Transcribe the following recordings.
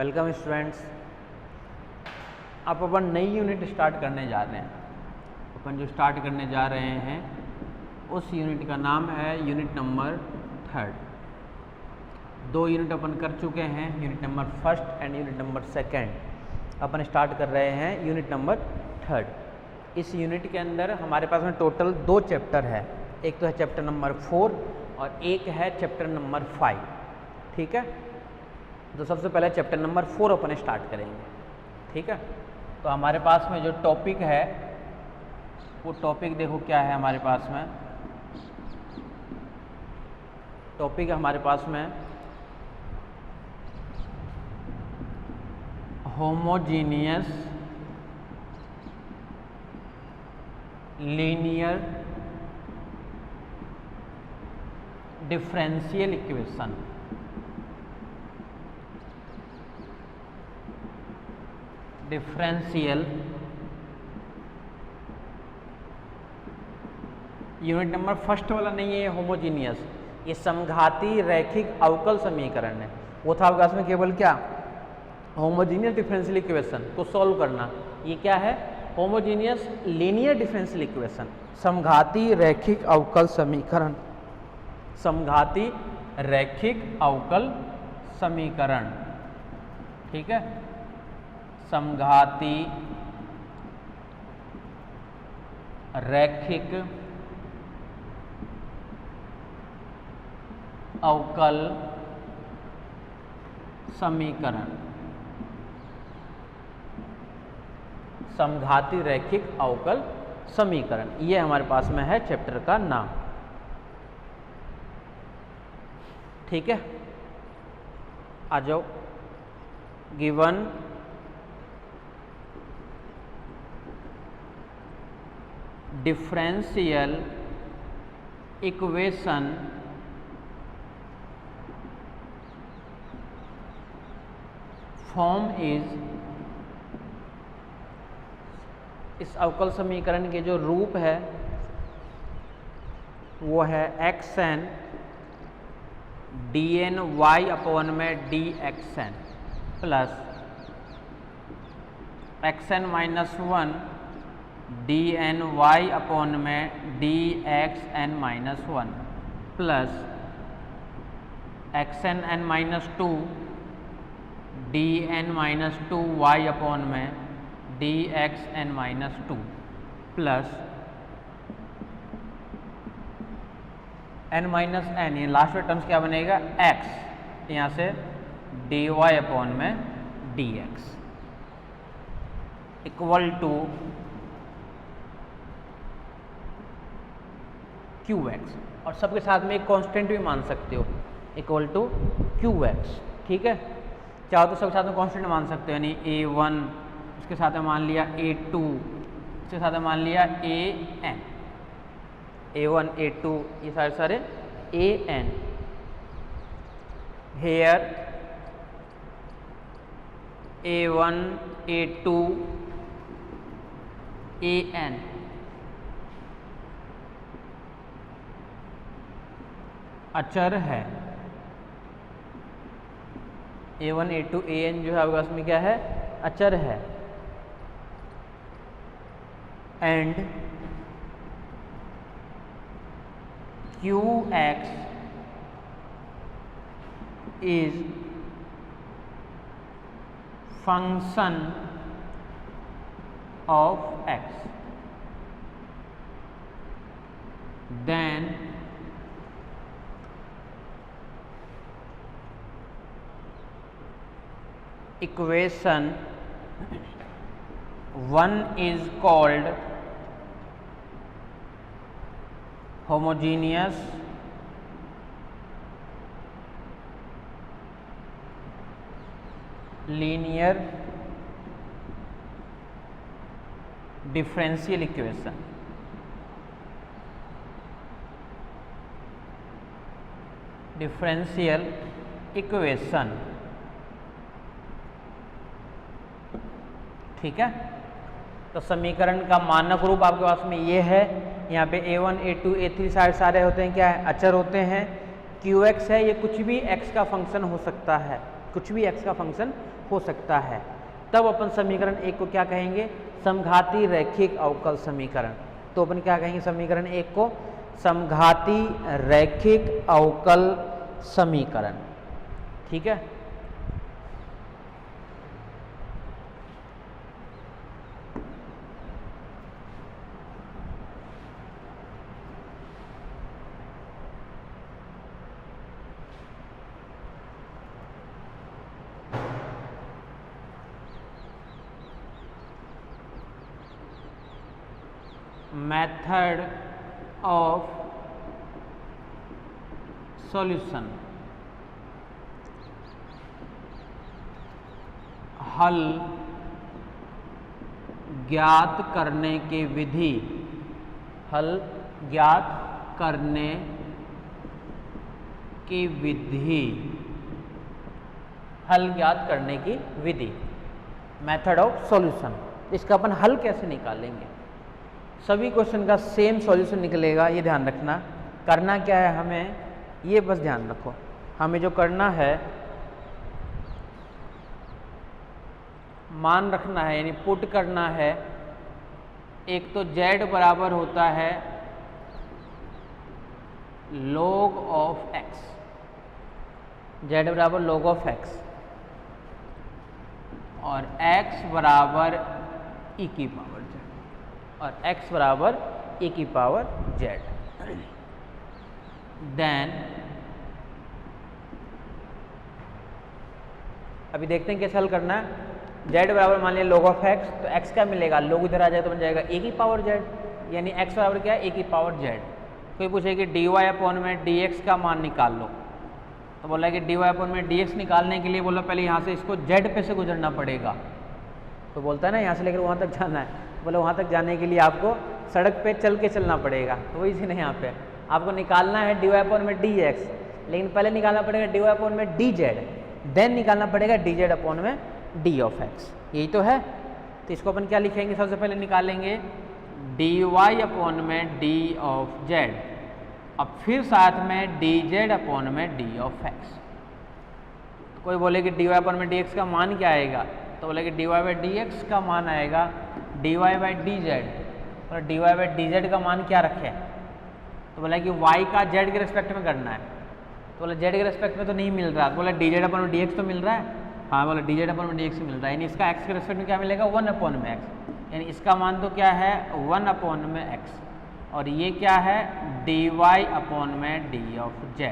Welcome students. अब अपन नई unit start करने जा रहे हैं। अपन जो स्टार्ट करने जा रहे हैं उस यूनिट का नाम है यूनिट नंबर 3। 2 यूनिट अपन कर चुके हैं, unit number 1 and unit number 2। Upon start कर रहे हैं यूनिट नंबर 3। इस यूनिट के अंदर हमारे पास में टोटल 2 चैप्टर है। एक तो है चैप्टर नंबर 4 और एक है चैप्टर नंबर 5। ठीक है, तो सबसे पहले चैप्टर नंबर 4 अपन स्टार्ट करेंगे। ठीक है, तो हमारे पास में जो टॉपिक है वो टॉपिक देखो क्या है। हमारे पास में टॉपिक है हमारे पास में homogeneous linear differential equation. Differential unit number 1 वाला नहीं है, होमोजीनियस, ये समघाती रैखिक अवकल समीकरण है। वो था अवकाश में केवल क्या, होमोजीनियस डिफरेंशियल इक्वेशन को सॉल्व करना। ये क्या है, होमोजीनियस लीनियर डिफरेंशियल इक्वेशन, समघाती रैखिक अवकल समीकरण। समघाती रैखिक अवकल समीकरण। ठीक है, समघाती रैखिक अवकल समीकरण। समघाती रैखिक अवकल समीकरण, ये हमारे पास में है चैप्टर का नाम। ठीक है, आ जाओ। Given differential equation form is, इस अवकल समीकरण के जो रूप है वो है xn dn y अपॉन में dxn plus xn minus 1 dn y upon में dxn minus 1 plus xn n minus 2 dn minus 2 y upon में dxn minus 2 plus n minus n, ये लास्ट में टर्म्स क्या बनेगा, x, यहाँ से dy अपॉन में dx इक्वल टू qx, और सबके साथ में एक कांस्टेंट भी मान सकते हो, इक्वल टू qx। ठीक है, चाहो तो सबके साथ में कांस्टेंट मान सकते हो, यानी a1, उसके साथ में मान लिया a2, उसके साथ में मान लिया an, a1 a2, ये सारे an। Hair a1 a2 an अचर है। a1 a2 an जो है आपके पास में क्या है, अचर है। And qx is function of x, then equation 1 is called homogeneous linear differential equation। Differential equation. ठीक है, तो समीकरण का मानक रूप आपके पास में ये है। यहाँ पे a1 a2 a3 सारे होते हैं क्या है, अचर होते हैं। qx है, ये कुछ भी x का फंक्शन हो सकता है, कुछ भी x का फंक्शन हो सकता है, तब अपन समीकरण एक को क्या कहेंगे, समघाती रैखिक अवकल समीकरण। तो अपन क्या कहेंगे समीकरण एक को, समघाती रैखिक अवकल समीकरण। ठीक है। मेथड ऑफ सॉल्यूशन, हल ज्ञात करने की विधि, हल ज्ञात करने की विधि, हल ज्ञात करने की विधि, मेथड ऑफ सॉल्यूशन। इसका अपन हल कैसे निकालेंगे, सभी क्वेश्चन का सेम सॉल्यूशन निकलेगा, ये ध्यान रखना। करना क्या है हमें, ये बस ध्यान रखो, हमें जो करना है मान रखना है, यानी पुट करना है। एक तो z बराबर होता है log ऑफ x, z बराबर log ऑफ x, और x बराबर e की पावर z, और x बराबर e की पावर z। देन अभी देखते हैं कैसे हल करना है। z बराबर मान लिया log ऑफ x, तो x क्या मिलेगा, log इधर आ जाए तो बन जाएगा e की पावर z, यानी x बराबर क्या है, e की पावर z। कोई पूछे कि dy अपॉन में dx का मान निकाल लो, तो बोला कि dy अपॉन में dx निकालने के लिए बोला पहले यहाँ से इसको z पे से गुजरना पड़ेगा। तो बोलता है ना यहाँ से लेकर वहाँ तक जाना है, बोले वहाँ तक जाने के लिए आपको सड़क पे चल के चलना पड़ेगा। तो वही चीज़ है यहाँ पे, आपको निकालना है dy अपॉन में dx, लेकिन पहले निकालना पड़ेगा dy अपॉन में dz, देन निकालना पड़ेगा dz अपॉन में d ऑफ x। यही तो है। तो इसको अपन क्या लिखेंगे, सबसे पहले निकालेंगे dy अपॉन में d ऑफ z, अब फिर साथ में dz अपॉन में d ऑफ x। तो कोई बोले कि dy अपॉन में dx का मान क्या आएगा, तो बोले कि dy बाई dx का मान आएगा dy बाई dz, और dy बाई dz का मान क्या रखें, तो बोला कि y का z के रिस्पेक्ट में करना है। तो बोला z के रिस्पेक्ट में तो नहीं मिल रहा, तो बोला dz अपॉन में dx तो मिल रहा है, हाँ बोला dz अपॉन में dx मिल रहा है, यानी इसका x के रिस्पेक्ट में क्या मिलेगा, 1 अपॉन में x, यानी इसका मान तो क्या है 1 अपॉन में x, और ये क्या है dy अपॉन में d ऑफ z।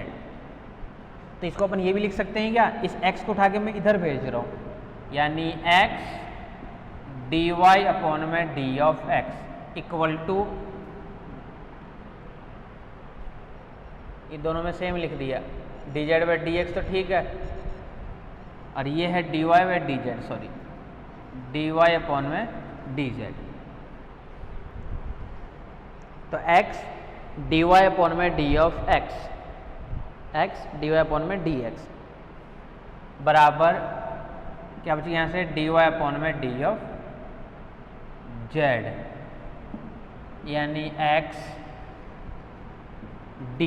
तो इसको अपन ये भी लिख सकते हैं क्या, इस x को उठा के मैं इधर भेज रहा हूँ, यानी x dy अपॉन में d of x equal to, ये दोनों में सेम लिख दिया, dz बाई dx तो ठीक है, और ये है dy by dz, sorry dy upon में dz। तो x dy अपॉन में d of x, x dy upon में dx बराबर क्या बचे यहाँ से dy अपॉन में d ऑफ z, यानी x d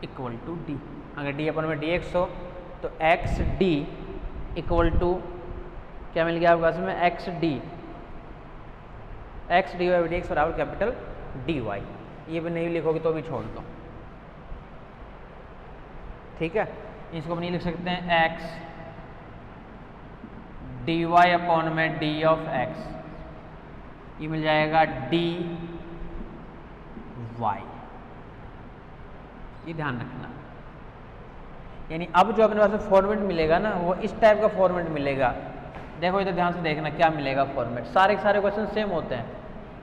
equal to d। अगर d अपॉन में dx हो तो x d इक्वल टू क्या मिल गया आपके पास में, x d, x dy by dx बराबर कैपिटल dy। ये भी नहीं लिखोगे तो भी छोड़ दो, ठीक है। इसको हम नहीं लिख सकते हैं x dy अपॉन में d ऑफ x, ये मिल जाएगा dy, ये ध्यान रखना। यानी अब जो अपने पास फॉर्मेट मिलेगा ना, वो इस टाइप का फॉर्मेट मिलेगा। देखो इधर ध्यान से देखना क्या मिलेगा फॉर्मेट, सारे के सारे क्वेश्चन सेम होते हैं।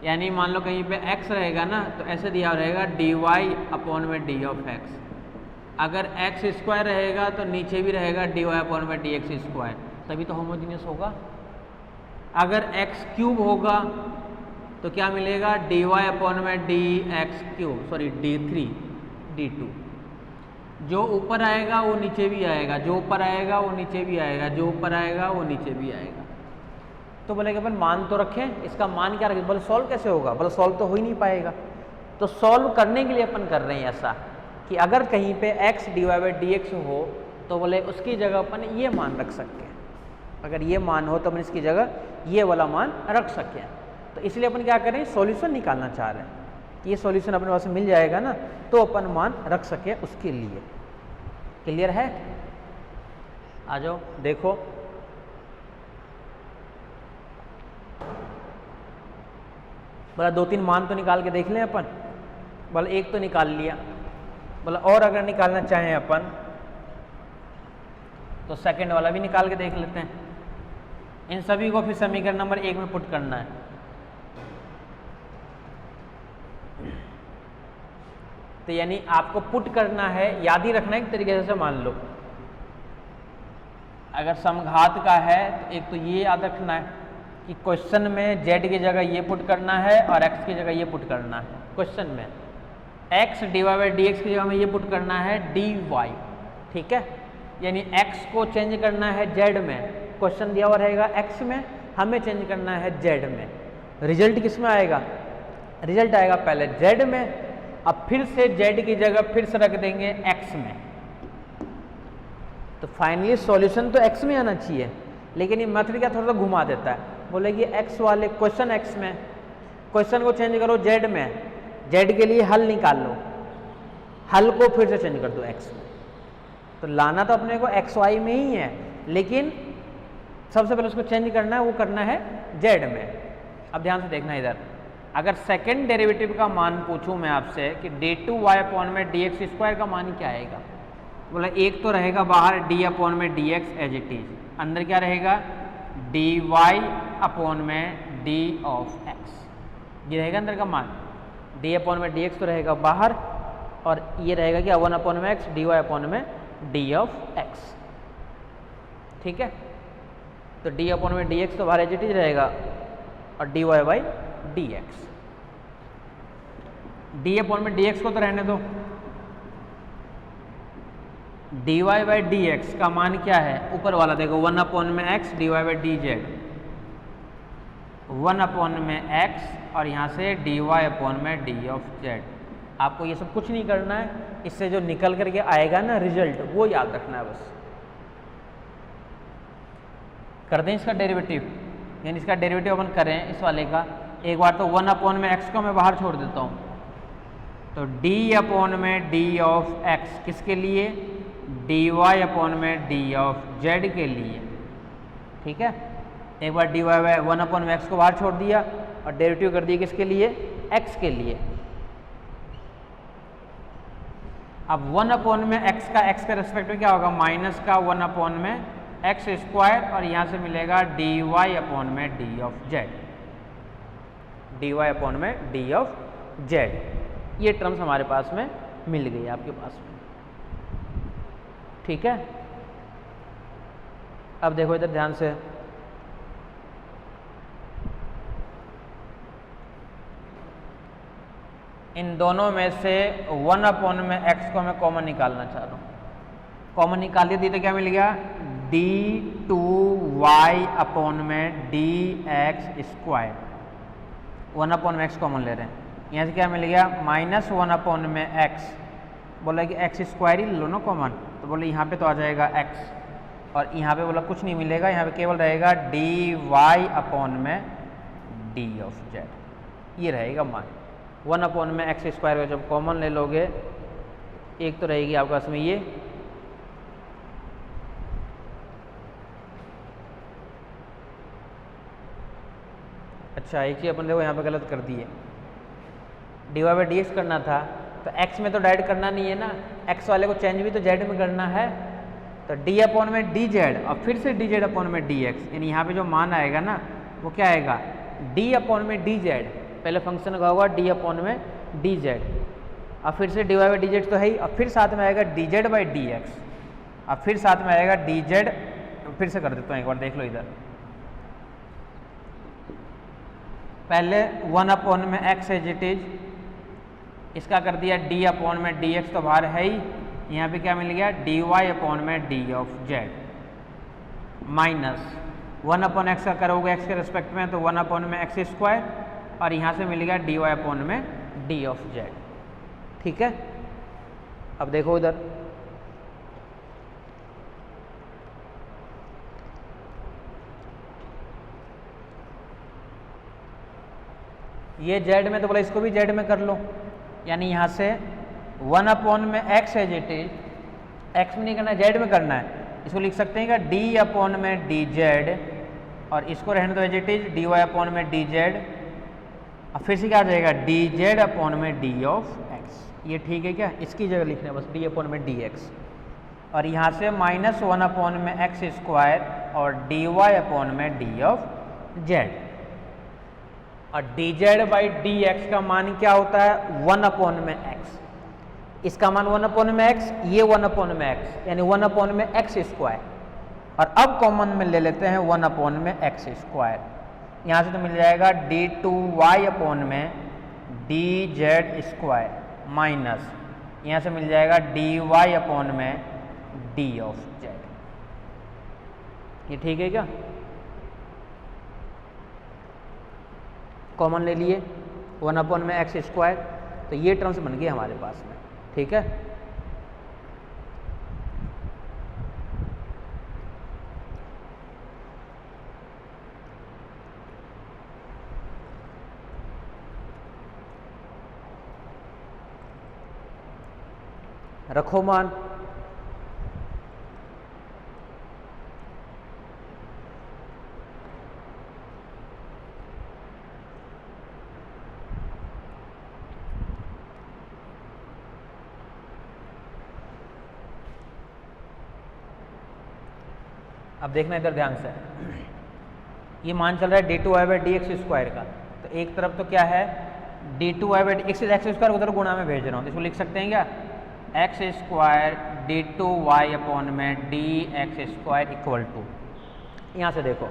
यानी मान लो कहीं पे x रहेगा ना, तो ऐसे दिया रहेगा dy अपॉन में d ऑफ x। अगर x स्क्वायर रहेगा तो नीचे भी रहेगा dy अपॉन में dx स्क्वायर, तभी तो होमोजीनियस होगा। अगर x क्यूब होगा तो क्या मिलेगा, dy अपॉन में dx cube, sorry d3 d2। जो ऊपर आएगा वो नीचे भी आएगा, जो ऊपर आएगा वो नीचे भी आएगा, जो ऊपर आएगा वो नीचे भी आएगा। तो बोले कि अपन मान तो रखें, इसका मान क्या रखें, बोले सॉल्व कैसे होगा, बोले सॉल्व तो हो ही नहीं पाएगा। तो सॉल्व करने के लिए अपन कर रहे हैं ऐसा कि अगर कहीं पे x dy बाई dx हो तो बोले उसकी जगह अपन ये मान रख सकते हैं, अगर ये मान हो तो अपन इसकी जगह ये वाला मान रख सकें। तो इसलिए अपन क्या करें, सॉल्यूशन निकालना चाह रहे हैं, ये सॉल्यूशन अपने पास मिल जाएगा ना तो अपन मान रख सके उसके लिए। क्लियर है? आ जाओ देखो, बोला 2-3 मान तो निकाल के देख लें अपन। बोला एक तो निकाल लिया, बोला और अगर निकालना चाहें अपन तो सेकंड वाला भी निकाल के देख लेते हैं। इन सभी को फिर समीकरण नंबर 1 में पुट करना है। तो यानी आपको पुट करना है, याद ही रखना है एक तरीके से। मान लो अगर समघात का है तो एक तो ये याद रखना है कि क्वेश्चन में z की जगह ये पुट करना है और x की जगह ये पुट करना है। क्वेश्चन में x dy/dx की जगह में ये पुट करना है dy, ठीक है। यानी x को चेंज करना है z में, क्वेश्चन दिया हुआ रहेगा x में, हमें चेंज करना है z में। रिजल्ट किस में आएगा? रिजल्ट आएगा पहले z में, अब फिर से z की जगह फिर से रख देंगे x में। तो फाइनली सॉल्यूशन तो x में आना चाहिए, लेकिन ये मेथड क्या थोड़ा सा घुमा देता है। बोले कि x वाले क्वेश्चन x में, क्वेश्चन को चेंज करो z में, z के लिए हल निकाल लो, हल को फिर से चेंज कर दो x में। तो लाना तो अपने को x y में ही है, लेकिन सबसे पहले उसको चेंज करना है, वो करना है z में। अब ध्यान से देखना इधर, अगर सेकेंड डेरिवेटिव का मान पूछूं मैं आपसे कि d2y/dx² का मान क्या आएगा? बोला एक तो रहेगा बाहर d/dx एज इट इज, अंदर क्या रहेगा dy/d(x), ये रहेगा अंदर का मान। d/dx तो रहेगा बाहर और ये रहेगा क्या 1/x dy/d(x), ठीक है। तो d/dx तो बाहर एज इट इज रहेगा और dy/dx। d/dx को तो रहने दो, dy/dx का मान क्या है? ऊपर वाला देखो 1/x dy/dz, 1/x और यहाँ से dy/d(z). आपको ये सब कुछ नहीं करना है, इससे जो निकल करके आएगा ना रिजल्ट, वो याद रखना है बस। कर दें इसका डेरिवेटिव, यानी इसका डेरिवेटिव अपन करें इस वाले का। एक बार तो 1/x को मैं बाहर छोड़ देता हूँ, तो d/d(x) किसके लिए? dy/d(z) के लिए, ठीक है। एक बार dy 1/x को बाहर छोड़ दिया और डेरिवेटिव कर दिया किसके लिए? x के लिए। अब 1/x का x के रेस्पेक्ट में क्या होगा? माइनस का 1/x² और यहाँ से मिलेगा dy/d(z), dy/d(z). ये टर्म्स हमारे पास में मिल गई आपके पास में, ठीक है। अब देखो इधर ध्यान से, इन दोनों में से 1/x को मैं कॉमन निकालना चाह रहा हूँ। कॉमन निकाल दिया तो क्या मिल गया? d2y/dx², 1/x कॉमन ले रहे हैं, यहाँ से क्या मिल गया? -1/x। बोला कि x² ही लो ना कॉमन, तो बोले यहाँ पे तो आ जाएगा x, और यहाँ पे बोला कुछ नहीं मिलेगा, यहाँ पे केवल रहेगा dy/d(z), ये रहेगा मान। 1/x² का जब कॉमन ले लोगे, एक तो रहेगी आपके पास में ये, अच्छा एक चीज़ अपन देखो यहाँ पे गलत कर दी है, dy/dx करना था तो x में तो डायरेक्ट करना नहीं है ना, x वाले को चेंज भी तो z में करना है। तो d/dz और फिर से dz/dx, यानी यहाँ पे जो मान आएगा ना वो क्या आएगा? d/dz। पहले फंक्शन का होगा d/dz और फिर से dy/dz तो है ही, और फिर साथ में आएगा dz/dx और फिर साथ में आएगा dz। फिर से कर देता हूँ, एक बार देख लो इधर। पहले 1/x एज इट इज, इसका कर दिया d/dx तो बाहर है ही, यहाँ पे क्या मिल गया? dy/d(z) माइनस 1/x का करोगे x के रिस्पेक्ट में तो 1/x², और यहाँ से मिल गया dy/d(z), ठीक है। अब देखो इधर ये जेड में तो बोला इसको भी जेड में कर लो, यानी यहाँ से 1 में x as it is, x में नहीं करना है जेड में करना है, इसको लिख सकते हैं क्या d में डी जेड, और इसको रहने दो एज इट इज dy में डी जेड, अब फिर से क्या आ जाएगा डी जेड में डी ऑफ एक्स। ये ठीक है क्या, इसकी जगह लिखना है बस डी में डी एक्स, और यहाँ से -1 में एक्स स्क्वायर और dy में डी ऑफ जेड, और D Z by d x का मान क्या होता है 1 में एक्स, इसका मान 1 में एक्स, ये 1 में एक्स, यानी 1 में एक्स स्क्वायर, और अब कॉमन में ले लेते हैं 1 में एक्स स्क्वायर, यहाँ से तो मिल जाएगा d2y में डी जेड स्क्वायर माइनस यहाँ से मिल जाएगा dy में डी ऑफ जेड। ये ठीक है क्या, कॉमन ले लिए 1 में एक्स स्क्वायर, तो ये टर्म्स बन गए हमारे पास में, ठीक है। रखो मान, अब देखना इधर ध्यान से, ये मान चल रहा है d2y/dx स्क्वायर का, तो एक तरफ तो क्या है d2y/x स्क्वायर उधर गुणा में भेज रहा हूँ, तो इसको लिख सकते हैं क्या एक्स स्क्वायर d2y में d x square equal to, यहाँ से देखो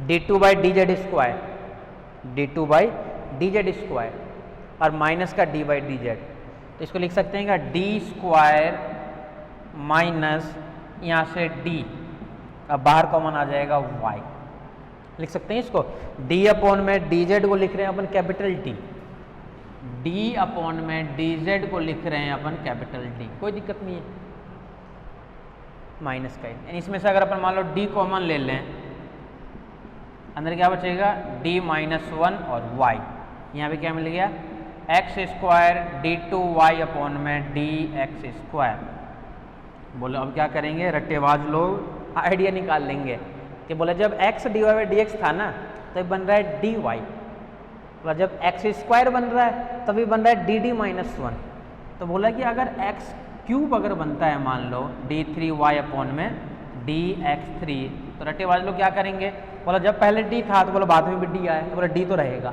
d2/dz स्क्वायर, d2/dz स्क्वायर और माइनस का d/dz, तो इसको लिख सकते हैं क्या डी स्क्वायर माइनस यहाँ से d, अब बाहर कॉमन आ जाएगा y, लिख सकते हैं इसको d में dz को लिख रहे हैं अपन कैपिटल D, d में dz को लिख रहे हैं अपन कैपिटल D, कोई दिक्कत नहीं है, माइनस का ही, इसमें से अगर अपन मान लो d कॉमन ले लें, अंदर क्या बचेगा d-1 और y, यहाँ पे क्या मिल गया एक्स स्क्वायर d2y में डी एक्स स्क्वायर। बोलो अब क्या करेंगे, रट्टेबाज लोग आइडिया निकाल लेंगे कि बोला जब x dy/dx था ना तब बन रहा है dy, बोला जब एक्स स्क्वायर बन रहा है तभी बन रहा है dd-1, तो बोला कि अगर x क्यूब अगर बनता है मान लो d3y में dx3, तो रट्टेबाज लोग क्या करेंगे, बोला जब पहले d था तो बोला बाद में भी d आया, तो बोला d तो रहेगा,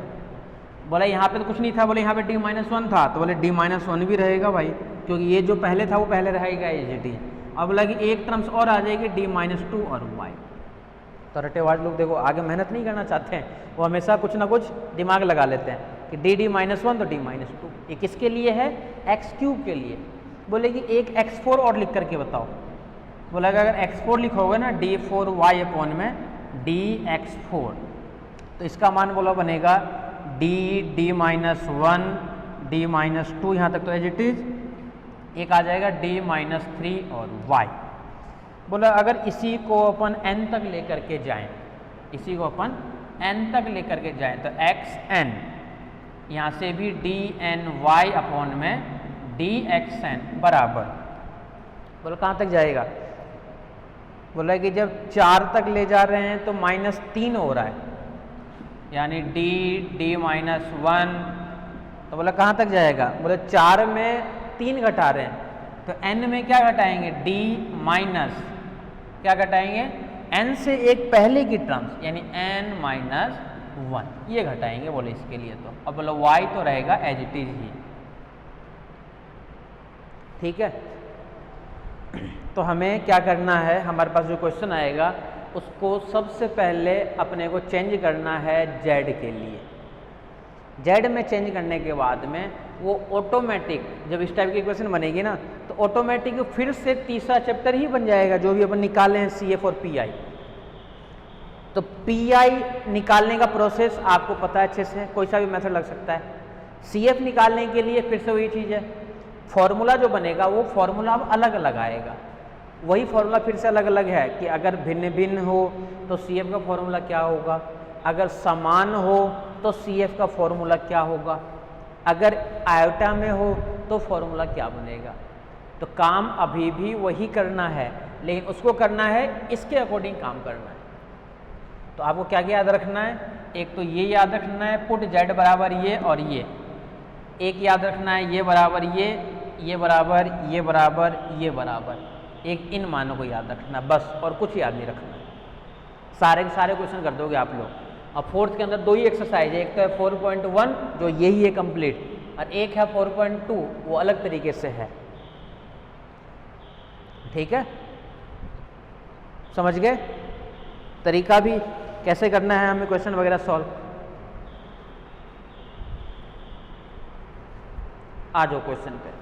बोला यहाँ पे तो कुछ नहीं था, बोले यहाँ पे d-1 था, तो बोले d-1 भी रहेगा भाई, क्योंकि ये जो पहले था वो पहले रहेगा ये डी, अब बोला कि एक टर्म्स और आ जाएगी d-2 और y। तो रट्टेबाज लोग देखो आगे मेहनत नहीं करना चाहते हैं, वो हमेशा कुछ ना कुछ दिमाग लगा लेते हैं कि d-1 तो d-2, ये किसके लिए है एक्स क्यूब के लिए, बोले कि एक x4 और लिख करके बताओ, बोला कि अगर x4 लिखोगे ना d4y में dx4, तो इसका मान बोला बनेगा d-1 d-2, यहाँ तक तो एज इट इज, एक आ जाएगा d-3 और y। बोला अगर इसी को अपन n तक लेकर के जाएं, इसी को अपन n तक लेकर के जाएं, तो xn यहाँ से भी dny में dxn बराबर, बोला कहाँ तक जाएगा, बोला कि जब 4 तक ले जा रहे हैं तो -3 हो रहा है, यानी d-1, तो बोला कहाँ तक जाएगा, बोले 4 में 3 घटा रहे हैं, तो n में क्या घटाएंगे d- क्या घटाएंगे n से एक पहले की टर्म्स, यानी n-1 ये घटाएंगे बोले इसके लिए, तो अब बोलो y तो रहेगा एज इट इज ही, ठीक है। तो हमें क्या करना है, हमारे पास जो क्वेश्चन आएगा उसको सबसे पहले अपने को चेंज करना है z के लिए, z में चेंज करने के बाद में वो ऑटोमेटिक जब इस टाइप की इक्वेशन बनेगी ना तो ऑटोमेटिक फिर से तीसरा चैप्टर ही बन जाएगा, जो भी अपन निकाले हैं CF और PI। तो PI निकालने का प्रोसेस आपको पता है अच्छे से, कोई सा भी मेथड लग सकता है। CF निकालने के लिए फिर से वही चीज़ है, फॉर्मूला जो बनेगा वो फॉर्मूला अब अलग अलग आएगा, वही फॉर्मूला फिर से अलग अलग है कि अगर भिन्न भिन्न हो तो CF का फॉर्मूला क्या होगा, अगर समान हो तो CF का फॉर्मूला क्या होगा, अगर आयोटा में हो तो फॉर्मूला क्या बनेगा। तो काम अभी भी वही करना है, लेकिन उसको करना है इसके अकॉर्डिंग काम करना है। तो आपको क्या क्या याद रखना है, एक तो ये याद रखना है पुट z बराबर ये और ये, एक याद रखना है ये बराबर ये बराबर ये बराबर ये बराबर, एक इन मानों को याद रखना बस, और कुछ याद नहीं रखना। सारे के सारे क्वेश्चन कर दोगे आप लोग। अब फोर्थ के अंदर दो ही एक्सरसाइज है, एक तो है 4.1 जो यही है कंप्लीट, और एक है 4.2 वो अलग तरीके से है। ठीक है, समझ गए तरीका भी कैसे करना है हमें क्वेश्चन वगैरह सॉल्व। आ जाओ क्वेश्चन पे।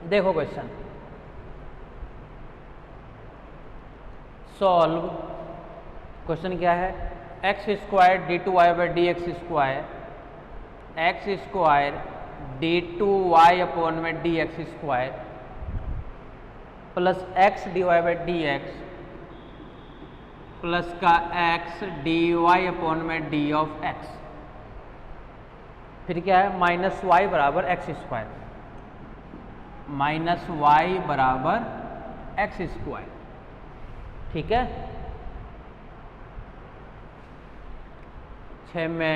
देखो क्वेश्चन सॉल्व। क्वेश्चन क्या है, x square d two y by d x square d two y upon में d x square plus x d y by d x plus का एक्स डी वाई अपॉन में d of x, फिर क्या है minus y बराबर x square, minus y बराबर x square. ठीक है, 6 में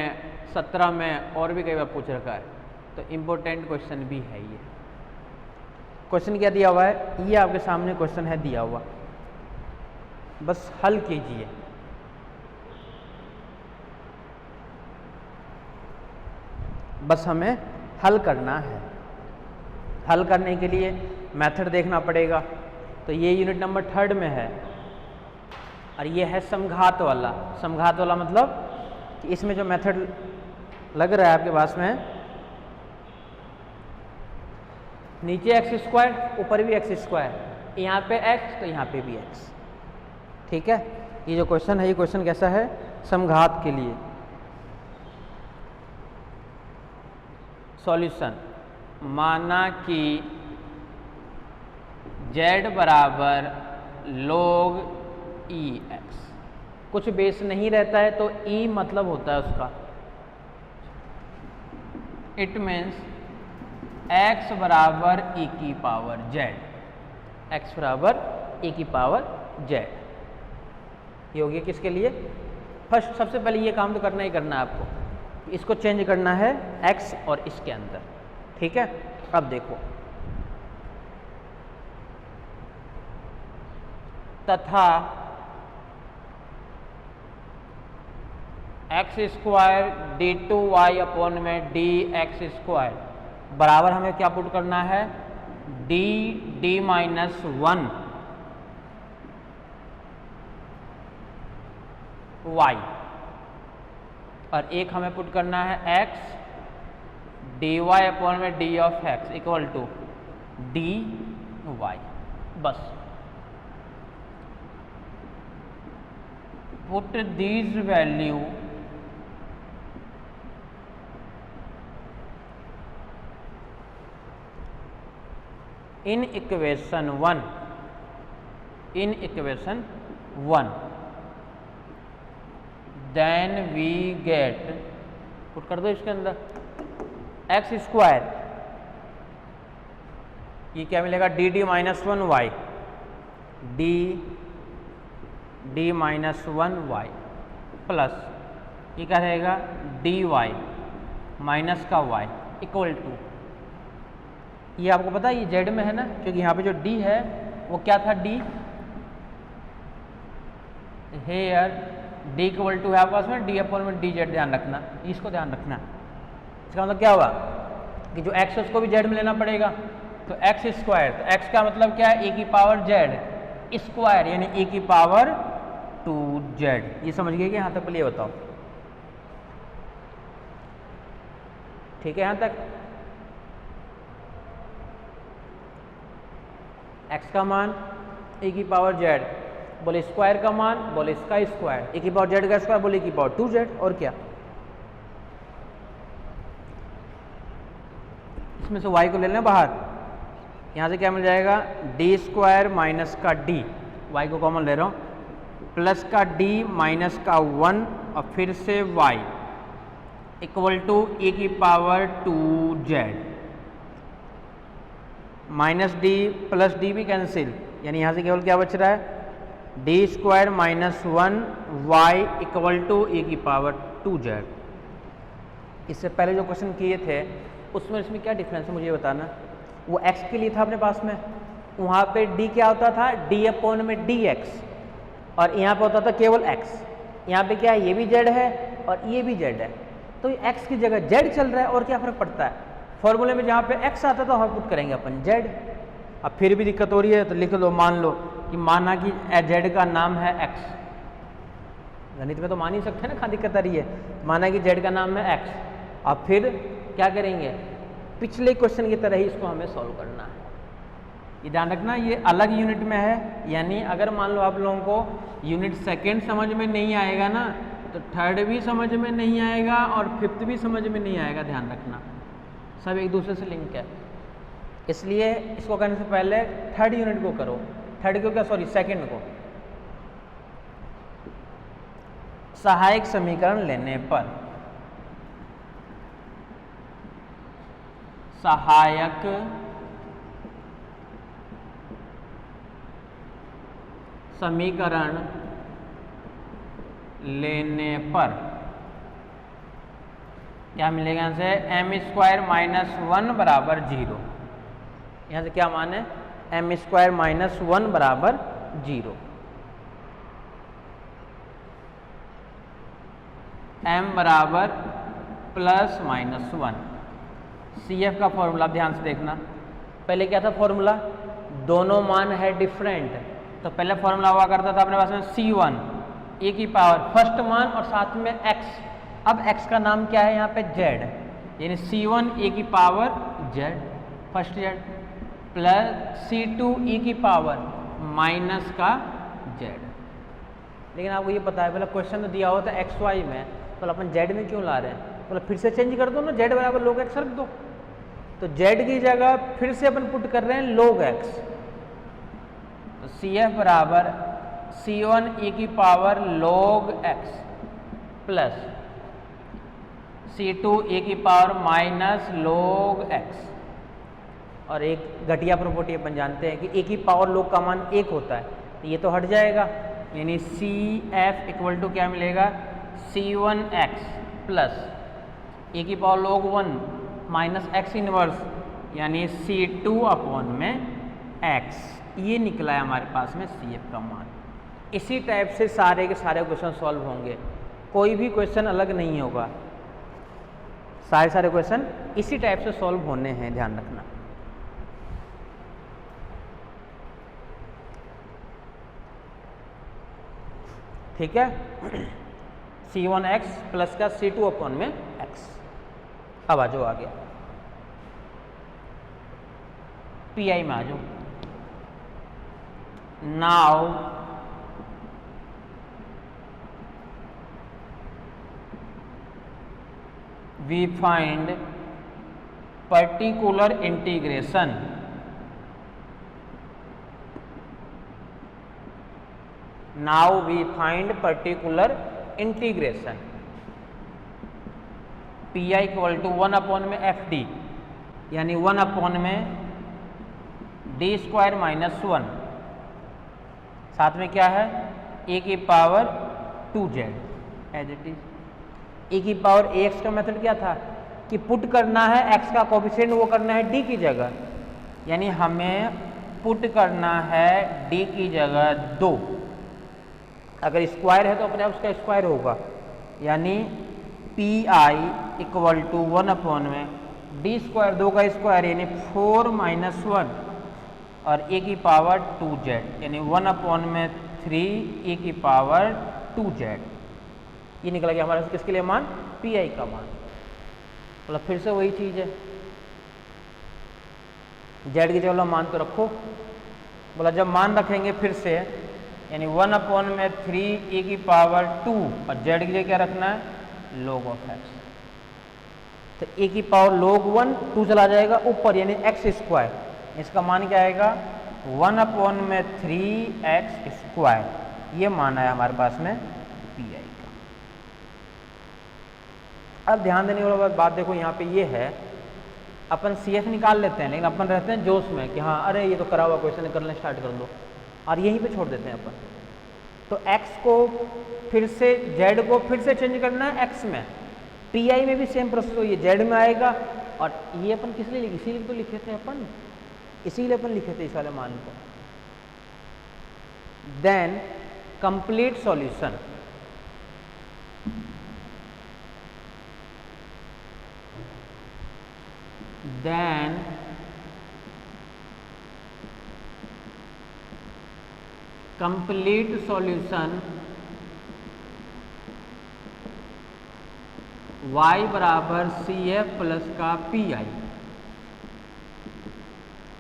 17 में और भी कई बार पूछ रखा है, तो इम्पोर्टेंट क्वेश्चन भी है ये। क्वेश्चन क्या दिया हुआ है, ये आपके सामने क्वेश्चन है दिया हुआ, बस हल कीजिए। बस हमें हल करना है। हल करने के लिए मेथड देखना पड़ेगा। तो ये यूनिट नंबर 3 में है, और ये है समघात वाला। समघात वाला मतलब कि इसमें जो मेथड लग रहा है आपके पास में, नीचे एक्स स्क्वायर ऊपर भी एक्स स्क्वायर, यहाँ पे एक्स तो यहाँ पे भी एक्स। ठीक है, ये जो क्वेश्चन है ये क्वेश्चन कैसा है, समघात के लिए। सॉल्यूशन, माना कि z बराबर log e x, कुछ बेस नहीं रहता है तो e मतलब होता है उसका, इट मीन्स x बराबर e की पावर z, x बराबर e की पावर z। ये हो गया किसके लिए, फर्स्ट सबसे पहले ये काम तो करना ही करना है आपको, इसको चेंज करना है x और इसके अंदर। ठीक है, अब देखो, तथा x square d two y upon में डी एक्स स्क्वायर बराबर हमें क्या पुट करना है, डी माइनस 1 वाई, और एक हमें पुट करना है एक्स डी वाई अपॉन में d of x equal to d y. बस put these value in equation 1, then we get, put कर दो इसके अंदर एक्स स्क्वायर, ये क्या मिलेगा d d minus 1 y, d d minus 1y plus ये क्या रहेगा डी वाई माइनस का y इक्वल टू, ये आपको पता है ये जेड में है ना, क्योंकि यहाँ पे जो d है वो क्या था d here d equal to है आपके पास में डी अपॉन में डी जेड, ध्यान रखना इसको ध्यान रखना। इसका मतलब क्या हुआ कि जो x है उसको भी z में लेना पड़ेगा, तो x स्क्वायर, तो x का मतलब क्या है ए की पावर z स्क्वायर यानी ए की पावर 2z। ये समझ गए कि यहाँ तक पहले ये बताओ, ठीक है यहाँ तक। x का मान ए की पावर z, बोले स्क्वायर का मान बोले इसका स्क्वायर, ए की पावर z का स्क्वायर बोले ए की पावर 2z, और क्या। इसमें से y को ले लेना बाहर, यहाँ से क्या मिल जाएगा डी स्क्वायर माइनस का डी, y को कॉमन ले रहा हूँ, प्लस का d माइनस का 1 और फिर से y इक्वल टू ए की power 2z minus d plus d भी कैंसिल, यानी यहाँ से केवल क्या बच रहा है d square minus 1 y equal to a की पावर 2z। इससे पहले जो क्वेश्चन किए थे उसमें इसमें क्या डिफरेंस है मुझे ये बताना। वो x के लिए था अपने पास में, वहाँ पे d क्या होता था d अपॉन में dx, और यहाँ पे होता था केवल x। यहाँ पे क्या है ये भी z है और ये भी z है, तो ये x की जगह z चल रहा है, और क्या फ़र्क पड़ता है। फॉर्मूले में जहाँ पे x आता था वहाँ पुट करेंगे अपन z। अब फिर भी दिक्कत हो रही है तो लिख लो, मान लो कि माना कि z का नाम है x, गणित में तो मान ही सकते हैं ना, कहाँ दिक्कत आ रही है। माना कि z का नाम है x, अब फिर क्या करेंगे पिछले क्वेश्चन की तरह ही इसको हमें सॉल्व करना है। ये ध्यान रखना ये अलग यूनिट में है, यानी अगर मान लो आप लोगों को यूनिट सेकेंड समझ में नहीं आएगा ना, तो थर्ड भी समझ में नहीं आएगा और फिफ्थ भी समझ में नहीं आएगा, ध्यान रखना सब एक दूसरे से लिंक है। इसलिए इसको करने से पहले थर्ड यूनिट को करो, थर्ड को क्या सॉरी सेकंड को। सहायक समीकरण लेने पर सहायक समीकरण लेने पर क्या मिलेगा, यहाँ से एम स्क्वायर माइनस 1 बराबर 0। यहाँ से क्या मान है एम स्क्वायर माइनस 1 बराबर 0। एम बराबर प्लस माइनस 1। सी एफ का फॉर्मूला ध्यान से देखना, पहले क्या था फॉर्मूला, दोनों मान है डिफरेंट, तो पहले फॉर्मूला हुआ करता था अपने पास में C1 ए की पावर फर्स्ट मान और साथ में x। अब x का नाम क्या है यहाँ पे z, यानी C1 ए की power z first z plus C2 e की पावर माइनस का z। लेकिन आपको ये पता है पहले क्वेश्चन तो दिया होता है एक्स वाई में, तो अपन z में क्यों ला रहे हैं, मतलब फिर से चेंज कर दो ना, z बराबर log x रख दो, तो z की जगह फिर से अपन पुट कर रहे हैं log x, तो CF बराबर C1 e की power log x plus C2 e की पावर माइनस log x। और एक घटिया प्रॉपर्टी अपन जानते हैं कि ए की पावर log का मान 1 होता है, तो ये तो हट जाएगा, यानी CF इक्वल टू क्या मिलेगा C1x प्लस ए की power log 1 minus x inverse यानी C2 अपॉन में x। ये निकला है हमारे पास में CF का मान। इसी टाइप से सारे के सारे क्वेश्चन सॉल्व होंगे, कोई भी क्वेश्चन अलग नहीं होगा, सारे क्वेश्चन इसी टाइप से सॉल्व होने हैं, ध्यान रखना। ठीक है, C1x प्लस का C2 अपॉन में x। अब आ जाओ आगे PI में आ जाओ। Now we find particular integration now we find particular integration P I equal to 1 upon में एफ डी, यानी 1 अपॉन में डी स्क्वायर माइनस 1, साथ में क्या है ए की power 2z as it is. A की पावर ax का मेथड क्या था कि पुट करना है x का कोफिशिएंट, वो करना है d की जगह, यानी हमें पुट करना है d की जगह 2। अगर स्क्वायर है तो अपने आप उसका स्क्वायर होगा, यानी पी आई इक्वल टू 1 में डी स्क्वायर, 2 का स्क्वायर यानी 4 - 1 और ए की पावर 2z यानी 1 में 3 ए की पावर 2z। ये निकला गया हमारे किसके लिए मान, पी आई का मान। मतलब फिर से वही चीज़ है, z की जगह मान तो रखो। बोला जब मान रखेंगे फिर से, यानी 1 में 3 ए की पावर 2 और z के लिए क्या रखना है, log ऑफ x। तो ए की पावर log 1 2 चला जाएगा ऊपर, यानी x स्क्वायर, इसका मान क्या आएगा 1 में 3x स्क्वायर। ये मान है हमारे पास में पी आई का। अब ध्यान देने वाली बात देखो, यहाँ पे ये है अपन सी एफ निकाल लेते हैं, लेकिन अपन रहते हैं जोश में कि हाँ अरे ये तो करा हुआ क्वेश्चन, करना स्टार्ट कर दो, और यहीं पे छोड़ देते हैं अपन। तो x को फिर से z को फिर से चेंज करना है x में, पी आई में भी सेम प्रोसेस हो, ये z में आएगा। और ये अपन किस लिए लिखे, इसीलिए तो लिखे थे अपन, इसीलिए अपन लिखे थे इस वाले मान को। Then complete solution, then complete solution y बराबर सी एफ प्लस का पी आई।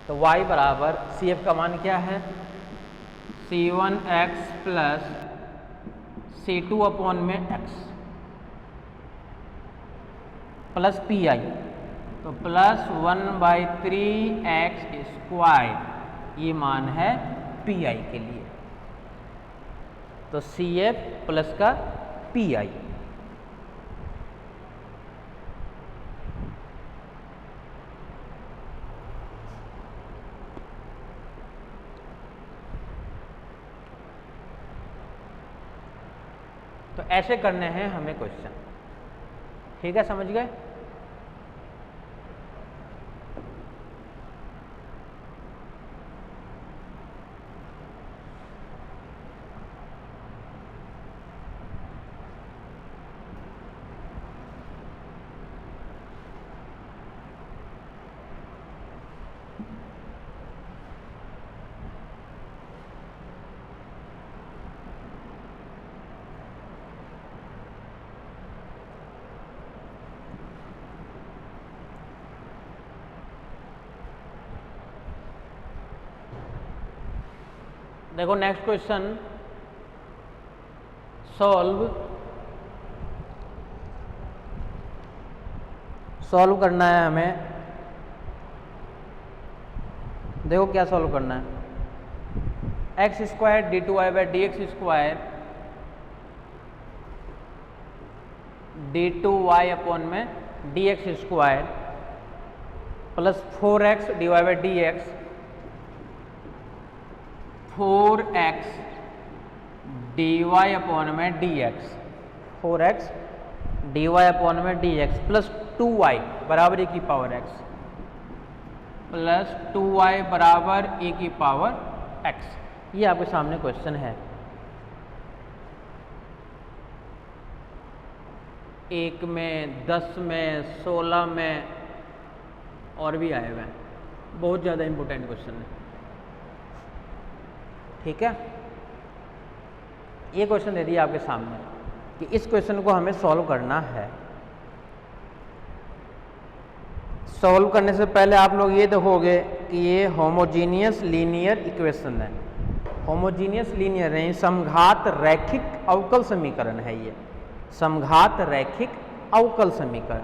तो y बराबर सी एफ का मान क्या है, c1x प्लस c2 में x प्लस पी आई, तो प्लस 1/3x स्क्वायर, ये मान है पी आई के लिए। तो सी एफ प्लस का पी आई। तो ऐसे करने हैं हमें क्वेश्चन, ठीक है, समझ गए। देखो नेक्स्ट क्वेश्चन, सॉल्व करना है हमें। देखो क्या सॉल्व करना है, x square d two y by d x square d two y upon में d x square plus 4x d y by d x 4x d y upon में d x 4x d y upon में d x plus 2y बराबर ए की power x plus 2y बराबर ए की power x। ये आपके सामने क्वेश्चन है। एक में 10 में 16 में और भी आए हुए हैं, बहुत ज़्यादा इंपॉर्टेंट क्वेश्चन है, ठीक है। ये क्वेश्चन दे दिया आपके सामने कि इस क्वेश्चन को हमें सॉल्व करना है। सॉल्व करने से पहले आप लोग ये देखोगे कि ये होमोजीनियस लीनियर इक्वेशन है। होमोजीनियस लीनियर है, समघात रैखिक अवकल समीकरण है, ये समघात रैखिक अवकल समीकरण,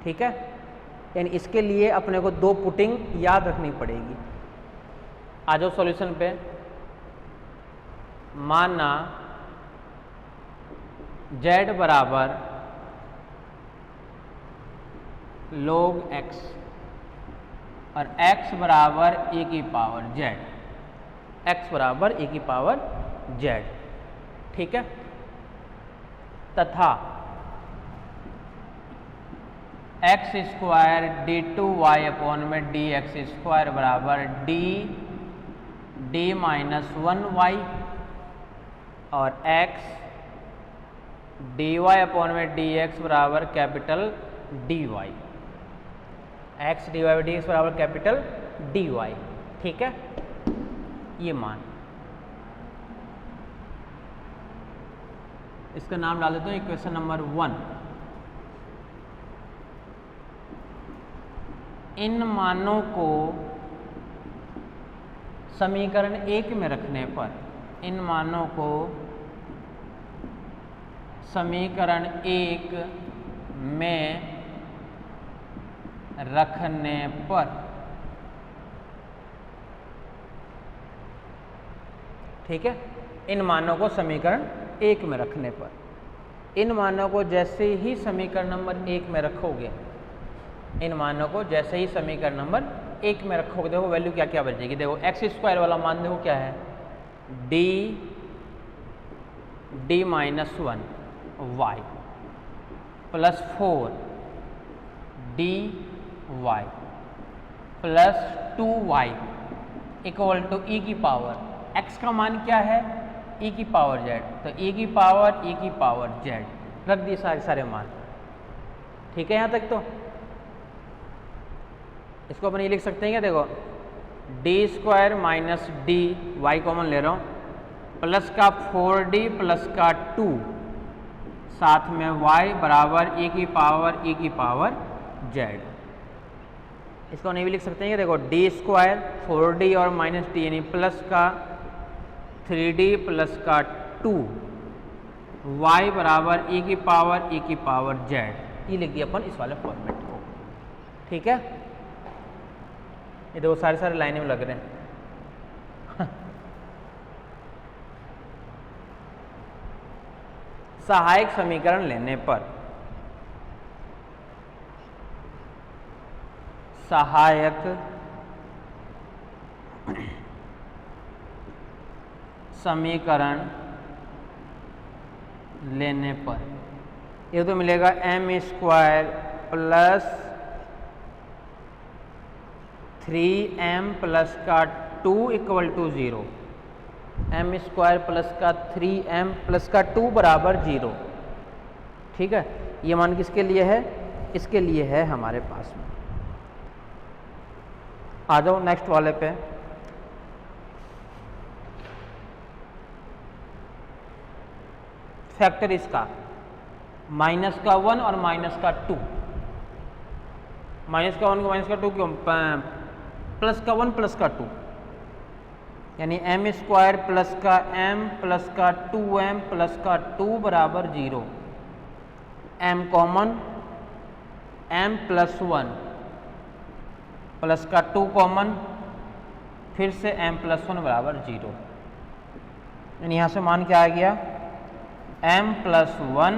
ठीक है। यानी इसके लिए अपने को 2 पुटिंग याद रखनी पड़ेगी। आ जाओ सॉल्यूशन पे। माना z बराबर log x और x बराबर a की पावर z, x बराबर a की पावर z। ठीक है, तथा x square d two y upon में डी एक्स स्क्वायर बराबर डी माइनस 1y और x dy अपॉन में dx बराबर capital dy, x dy by dx बराबर कैपिटल dy। ठीक है, ये मान, इसका नाम डाल देता हूँ इक्वेशन नंबर 1। इन मानों को समीकरण 1 में रखने पर, इन मानों को समीकरण 1 में रखने पर, ठीक है, इन मानों को समीकरण 1 में रखने पर, इन मानों को जैसे ही समीकरण नंबर 1 में रखोगे, इन मानों को जैसे ही समीकरण नंबर 1 में रखोगे, देखो वैल्यू क्या क्या बचेगी। देखो एक्स स्क्वायर वाला मान देखो क्या है, d minus 1 y plus 4 d y plus 2 y equal to e की पावर, एक्स का मान क्या है, ई की पावर जेड, तो ई की पावर जेड रख दिए सारे सारे मान। ठीक है, यहाँ तक तो इसको अपन ये लिख सकते हैं क्या, देखो d square minus d, y common ले रहा हूँ, प्लस का 4d प्लस का 2 साथ में y बराबर e की पावर z। इसको नहीं भी लिख सकते हैं कि देखो डी स्क्वायर 4d और माइनस डी यानी प्लस का 3d प्लस का 2 y बराबर e की पावर z, ये लिख दिया अपन इस वाले फॉर्मेट को। ठीक है, ये देखो सारे सारे लाइनें में लग रहे हैं। सहायक समीकरण लेने पर, सहायक समीकरण लेने पर ये तो मिलेगा M square plus 3m plus का 2 equal to 0, M square plus का 3m प्लस का 2 बराबर 0। ठीक है, ये मान किसके लिए है, इसके लिए है हमारे पास में। आ जाओ नेक्स्ट वाले पे, फैक्टर इसका माइनस का 1 और माइनस का 2, माइनस का 1 को माइनस का 2 क्यों, प्लस का 1 प्लस का 2, यानी एम स्क्वायर प्लस का m प्लस का 2m प्लस का 2 बराबर 0, m common, m plus 1 plus का 2 कॉमन, फिर से m प्लस 1 बराबर 0, यानी यहाँ से मान क्या आ गया, m प्लस 1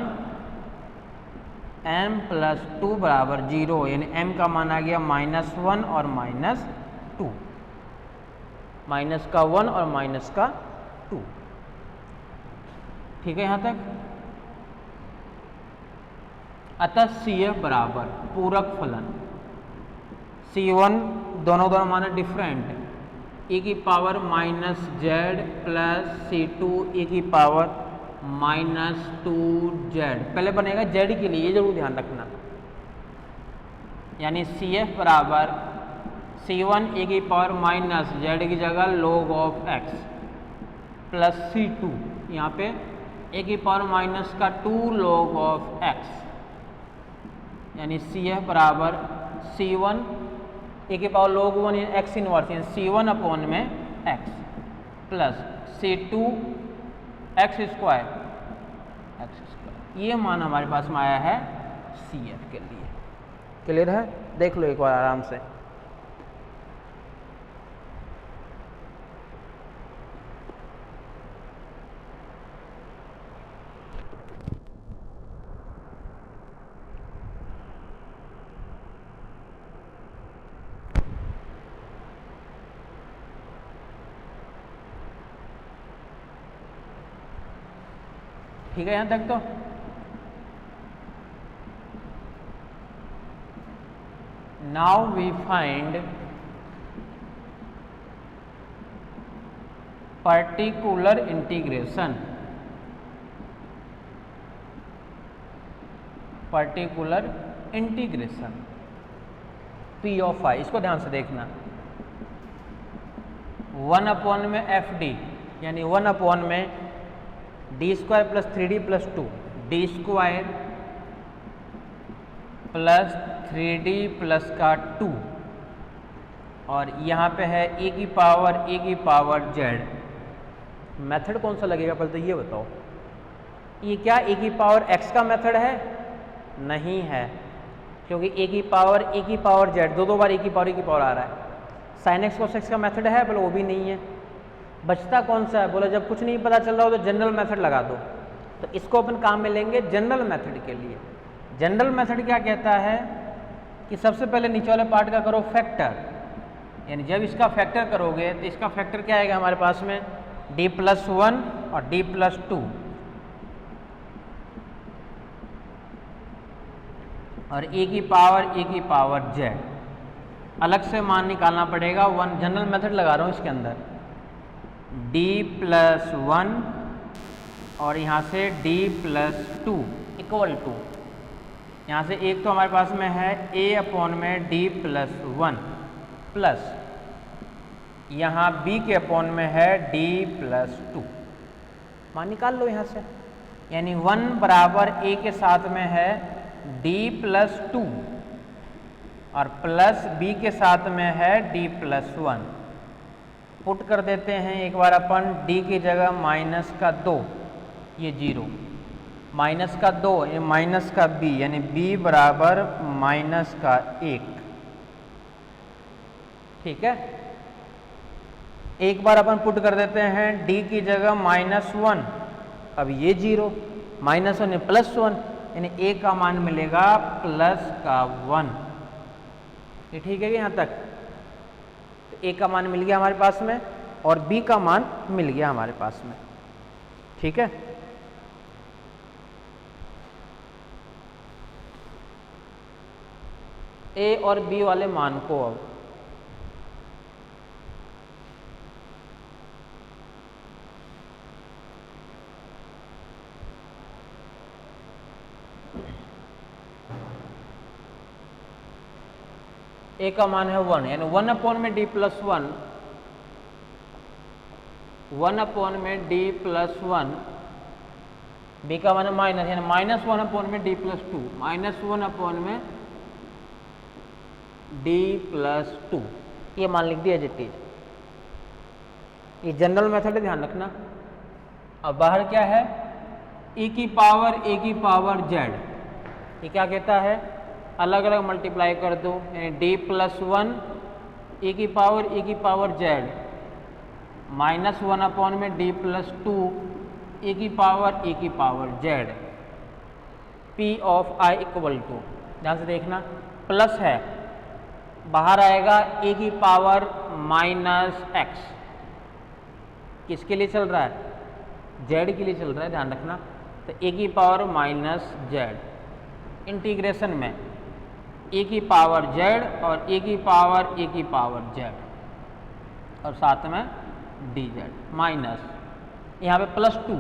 m प्लस 2 बराबर 0, यानी m का मान आ गया -1 और -2, माइनस का 1 और माइनस का 2। ठीक है यहाँ तक। अतः CF बराबर पूरक फलन, C1 दोनों मान डिफरेंट, e की power -z plus C2 e की पावर -2z, पहले बनेगा z के लिए, ये जरूर ध्यान रखना, यानी CF बराबर C1 e की पावर माइनस z की जगह log of x plus C2 यहाँ पे e की पावर माइनस का 2 log ऑफ x, यानी CF बराबर C1 e की पावर log 1 x इनवर्स, यानी C1 अपॉन में x plus C2 x square, ये मान हमारे पास में आया है CF के लिए। क्लियर है, देख लो एक बार आराम से। ठीक है यहाँ तक तो। Now we find particular integration, particular integration p of i. इसको ध्यान से देखना। 1 में एफ डी यानी 1 में D square plus 3d plus 2, D square plus 3d plus का 2, और यहाँ पे है e की पावर z। मेथड कौन सा लगेगा पहले तो ये बताओ। ये क्या e की पावर x का मेथड है? नहीं है, क्योंकि e की पावर z दो बार e की पावर आ रहा है। sin x cos x का मेथड है? बोलो वो भी नहीं है। बचता कौन सा है? बोला जब कुछ नहीं पता चल रहा हो तो जनरल मेथड लगा दो। तो इसको अपन काम में लेंगे जनरल मेथड के लिए। जनरल मेथड क्या कहता है कि सबसे पहले नीचे वाले पार्ट का करो फैक्टर, यानी जब इसका फैक्टर करोगे तो इसका फैक्टर क्या आएगा हमारे पास में? d+1 और d+2, और e की पावर z। अलग से मान निकालना पड़ेगा। जनरल मेथड लगा रहा हूँ इसके अंदर, d+1 और यहाँ से d+2 इक्वल टू, यहाँ से एक तो हमारे पास में है a में d+1 प्लस यहाँ b के अपॉन में है d+2। मान निकाल लो यहाँ से, यानी 1 बराबर a के साथ में है d+2 और प्लस b के साथ में है d+1। पुट कर देते हैं एक बार अपन, d की जगह -2, ये 0, -2 ये -b, यानी b बराबर -1। ठीक है, एक बार अपन पुट कर देते हैं d की जगह -1, अब ये 0, -1 या +1, यानी a का मान मिलेगा +1। ये ठीक है कि यहाँ तक? तो a का मान मिल गया हमारे पास में और b का मान मिल गया हमारे पास में। ठीक है, a और b वाले मान को अब a का मान है 1, यानी 1 में d+1, 1 में d+1, b का मान है माइनस, यानी -1 में d+2, -1 में d+2, ये मान लिख दिया जितनी। ये जनरल मेथड है, ध्यान रखना। अब बाहर क्या है? e की पावर z। ये क्या कहता है? अलग अलग मल्टीप्लाई कर दो, यानी d+1 e की पावर z, -1 में d+2 e की power z। p of i equal to, ध्यान से देखना, प्लस है, बाहर आएगा e की पावर -x। किसके लिए चल रहा है? z के लिए चल रहा है, ध्यान रखना। तो e की पावर -z इंटीग्रेशन में e की पावर z और e की पावर z और साथ में dz माइनस यहाँ पे +2,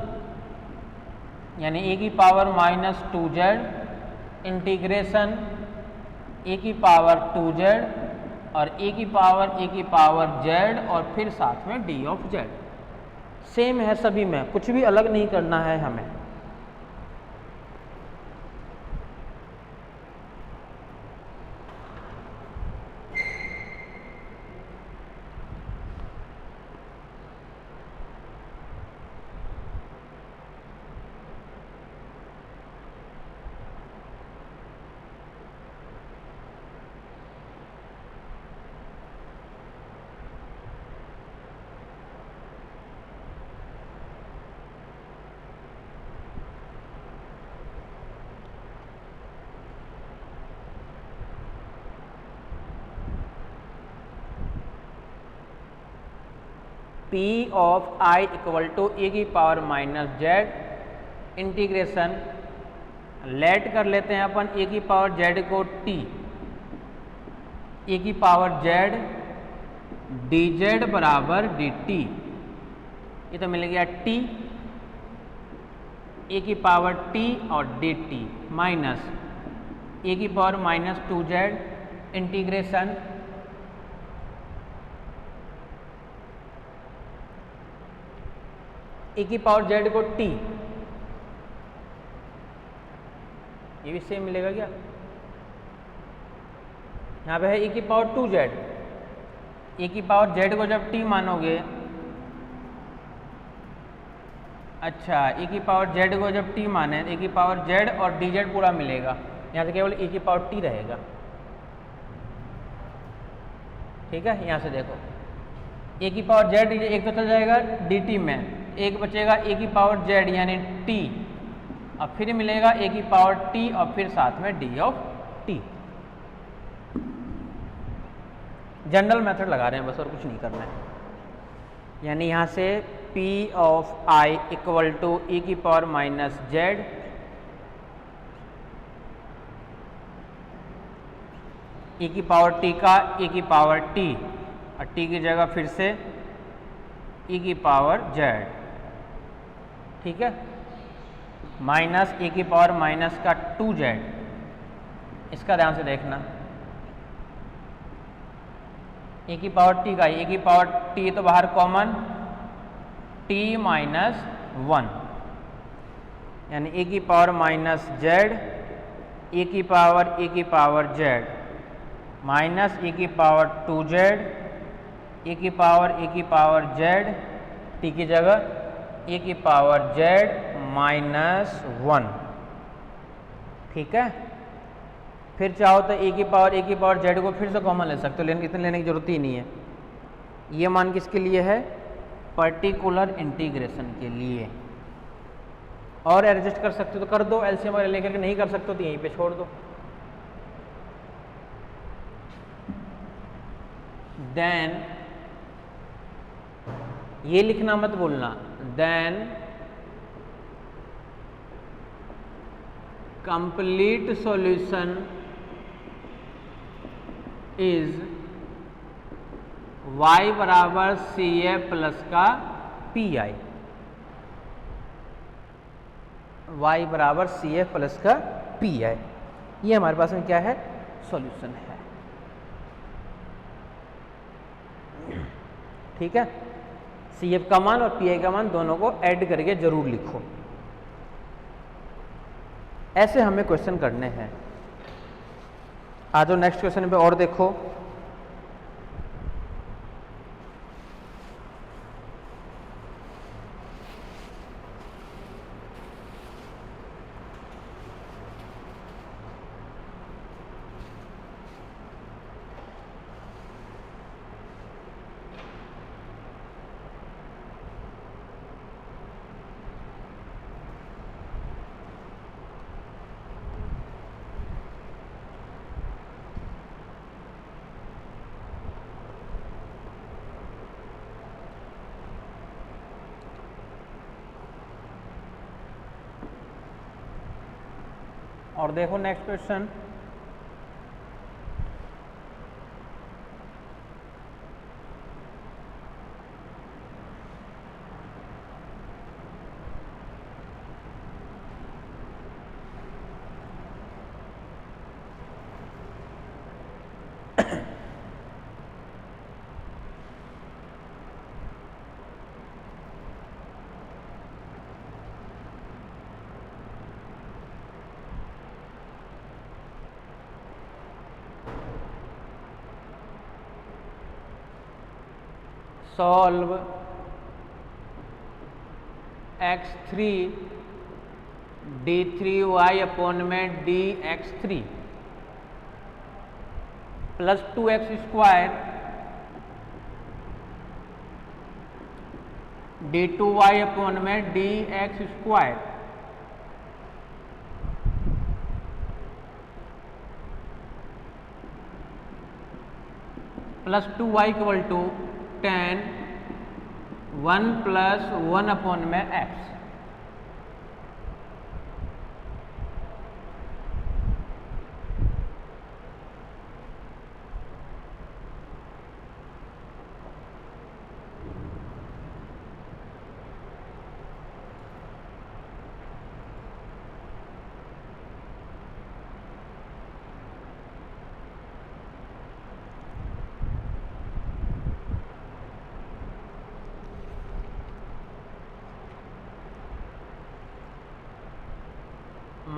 यानी e की पावर -2z इंटीग्रेशन e की पावर 2z और e की पावर z और फिर साथ में d ऑफ z। सेम है सभी में, कुछ भी अलग नहीं करना है हमें। P of i equal to e की पावर -z इंटीग्रेशन लेट कर लेते हैं अपन ए की पावर जेड को टी, ए की पावर जेड डी जेड बराबर डी टी, ये तो मिल गया टी ए की पावर टी और डी टी माइनस ए की पावर माइनस 2z इंटीग्रेशन ए की पावर जेड को टी, ये भी सेम मिलेगा क्या? यहाँ पे है ए की पावर 2z, ए की पावर जेड को जब टी मानोगे, अच्छा ए की पावर जेड को जब टी माने, ए की पावर जेड और डी जेड पूरा मिलेगा, यहाँ से केवल ए की पावर टी रहेगा। ठीक है, यहाँ से देखो ए की पावर जेड एक तो चल जाएगा डी टी में, एक बचेगा ए की पावर जेड यानी टी, और फिर मिलेगा ए की पावर टी और फिर साथ में d of T. General method लगा रहे हैं बस, और कुछ नहीं करना है। यानी यहाँ से P of I equal to e की पावर माइनस जेड e की पावर t का e की पावर t, और t की जगह फिर से e की पावर z, ठीक है, माइनस e की पावर माइनस का 2z। इसका ध्यान से देखना, ए की पावर टी का ए की पावर टी तो बाहर कॉमन, टी माइनस 1 यानी ए की पावर माइनस जेड ए की पावर जेड माइनस ए की पावर 2z ए की पावर जेड, टी की जगह ए की पावर जेड माइनस 1। ठीक है, फिर चाहो तो ए की पावर जेड को फिर से कॉमन ले सकते हो, लेकिन इतने लेने की जरूरत ही नहीं है। ये मान किसके लिए है? पर्टिकुलर इंटीग्रेशन के लिए। और एडजस्ट कर सकते हो तो कर दो, एलसीएम वगैरह लेकर के, नहीं कर सकते हो तो यहीं पे छोड़ दो। देन ये लिखना मत भूलना, then complete solution is y बराबर सी ए प्लस का पी आई, y बराबर सी ए प्लस का पी आई, ये हमारे पास में क्या है? सॉल्यूशन है। ठीक है, सी एफ का मान और पी आई का मान दोनों को ऐड करके जरूर लिखो। ऐसे हमें क्वेश्चन करने हैं। आ जाओ नेक्स्ट क्वेश्चन पे और देखो। और देखो next question, solve x3 d3y upon में dx3 plus 2x square d2y upon में dx square plus 2y equal to tan 1 plus 1 upon में x।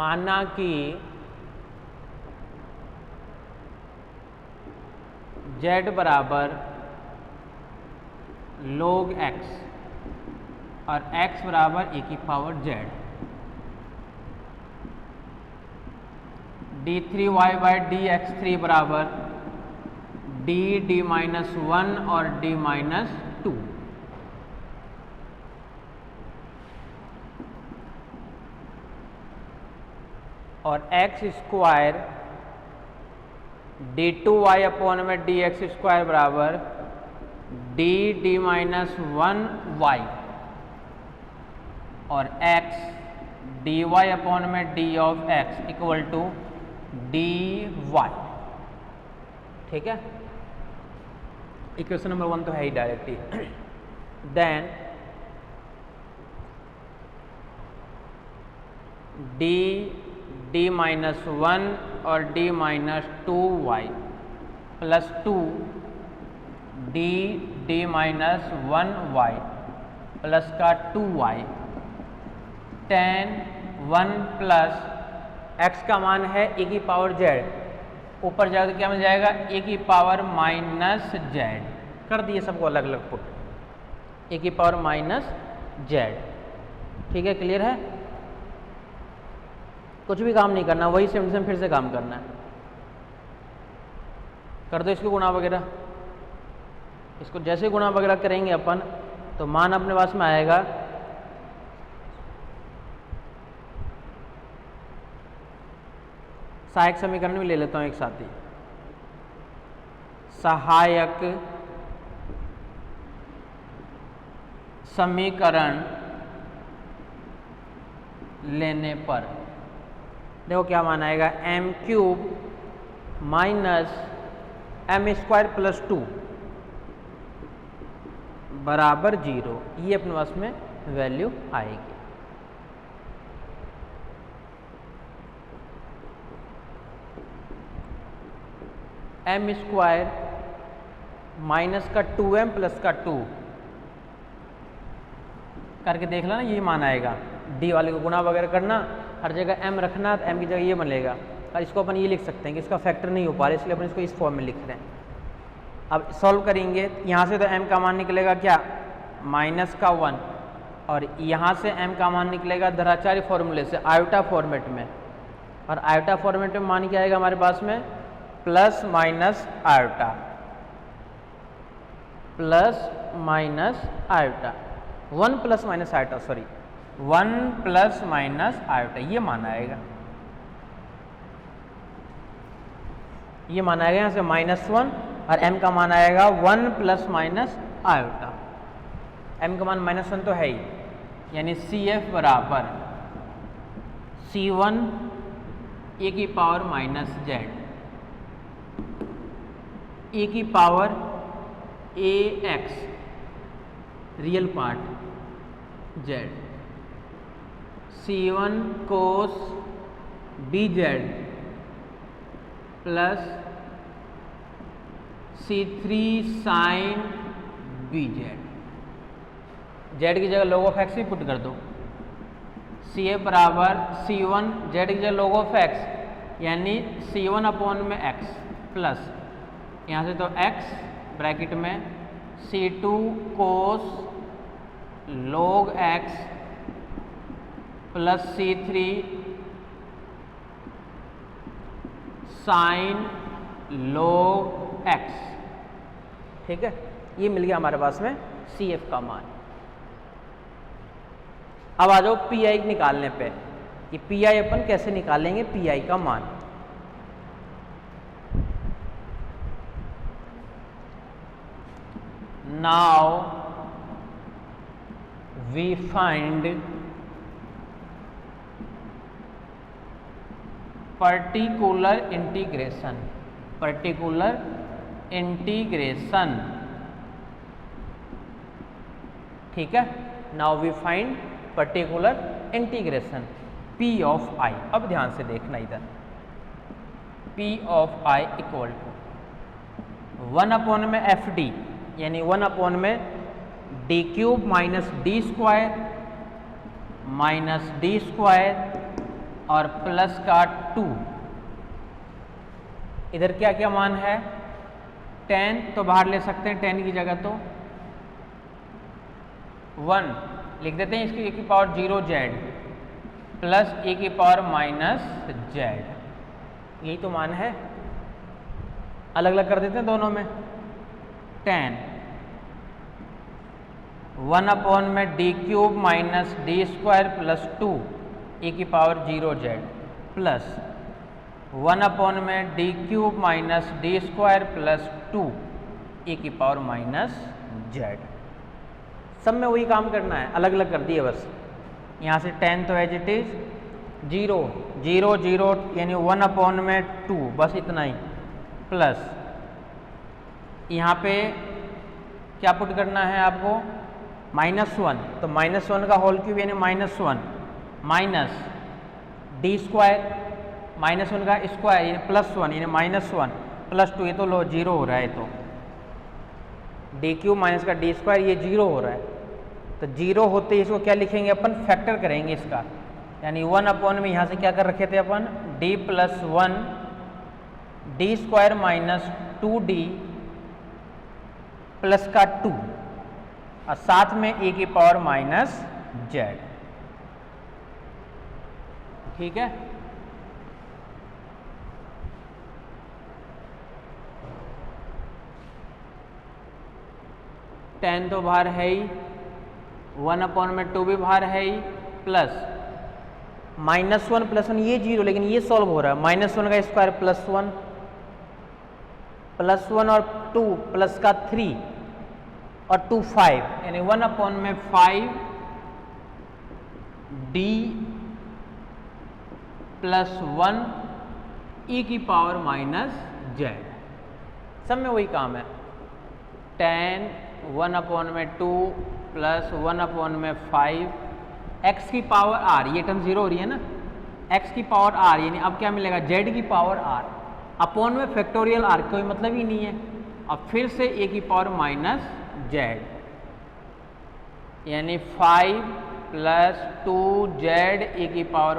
माना कि z बराबर log x और x बराबर e की power z, d3y by dx3 बराबर d माइनस 1 और d माइनस 2। और x स्क्वायर d2y अपॉन में dx स्क्वायर बराबर d माइनस 1y और x dy अपॉन में d of x equal to dy। ठीक है, इक्वेशन नंबर 1 तो है ही डायरेक्टली। देन d माइनस 1 और d minus 2y plus 2 d minus 1y plus का 2y tan 1 प्लस x का मान है e की पावर z, ऊपर जाकर क्या मिल जाएगा e की पावर माइनस z। कर दिए सबको अलग अलग पुट, e की पावर माइनस z। ठीक है, क्लियर है, कुछ भी काम नहीं करना, वही सेम फिर से काम करना है। कर दो इसको गुणा वगैरह, इसको जैसे गुणा वगैरह करेंगे अपन तो मान अपने पास में आएगा सहायक समीकरण भी ले लेता हूं एक साथ ही। सहायक समीकरण लेने पर देखो क्या मान आएगा, m cube minus m square plus 2 बराबर 0। ये अपने पास में वैल्यू आएगी। m स्क्वायर माइनस का 2m प्लस का 2 करके देख लो ना, ये मान आएगा। d वाले को गुणा वगैरह करना, हर जगह m रखना, तो m की जगह ये बनेगा। और इसको अपन ये लिख सकते हैं कि इसका फैक्टर नहीं हो पा रहा, इसलिए अपन इसको इस फॉर्म में लिख रहे हैं। अब सॉल्व करेंगे, यहाँ से तो m का मान निकलेगा क्या, माइनस का 1, और यहाँ से m का मान निकलेगा द्विघातांक फॉर्मूले से आयोटा फॉर्मेट में। और आयोटा फॉर्मेट में मान क्या आएगा हमारे पास में, plus minus iota, plus minus iota, 1 plus minus iota, sorry 1 plus minus iota, ये मान आएगा। ये मान आएगा यहाँ से -1 और m का मान आएगा 1 प्लस माइनस आयोटा। m का मान -1 तो है ही, यानी CF बराबर C1 e की पावर माइनस z, e की power ax real part z, C1 cos bz plus C3 sine bz। z की जगह log ऑफ x ही पुट कर दो, CF बराबर C1 z की जगह log ऑफ x यानी C1 अपॉन में x प्लस यहाँ से तो x ब्रैकेट में C2 cos log x plus C3 sine log x। ठीक है, ये मिल गया हमारे पास में CF का मान। अब आ जाओ PI निकालने पे, कि PI अपन कैसे निकालेंगे PI का मान। Now we find particular integration, particular integration। ठीक है, now we find particular integration P of I। अब ध्यान से देखना इधर, P of I equal to 1 upon में FD यानी 1 अपॉन में D cube minus D square और प्लस का 2। इधर क्या क्या मान है, 10 तो बाहर ले सकते हैं, 10 की जगह तो 1 लिख देते हैं, इसकी e की पावर 0z प्लस e की पावर -z, यही तो मान है। अलग अलग कर देते हैं दोनों में, 10 1 में d³ minus d² plus 2 e की पावर 0z प्लस 1 में d³ minus d² plus 2 e की पावर -z। सब में वही काम करना है, अलग अलग कर दिए बस। यहाँ से 10 तो एज इट इज 0 0 0 यानी 1 में 2, बस इतना ही, प्लस यहाँ पे क्या पुट करना है आपको, -1, तो -1 का होल क्यूब यानी -1 माइनस d² -1 का स्क्वायर यानी +1 यानी -1 प्लस 2, ये तो लो 0 हो रहा है, तो d³ माइनस का d² ये 0 हो रहा है, तो 0 होते ही इसको क्या लिखेंगे अपन, फैक्टर करेंगे इसका, यानी 1 में यहाँ से क्या कर रखे थे अपन, d+1 d² minus 2d plus का 2 और साथ में e की पावर -z। ठीक है, टेन तो बाहर है ही, 1 में 2 भी बाहर है ही, प्लस -1 प्लस 1 ये 0, लेकिन ये सॉल्व हो रहा है, -1 का स्क्वायर +1 +1 और 2 प्लस का 3 और 2 5 यानी 1 में 5 d प्लस 1 e की पावर -z। सब में वही काम है, 10 1 में 2 प्लस 1 में 5 x की पावर r, ये टर्म 0 हो रही है ना, x की पावर r यानी अब क्या मिलेगा, z की पावर r अपॉन में फैक्टोरियल r, कोई मतलब ही नहीं है। अब फिर से a की पावर -z यानी 5 प्लस 2z e की पावर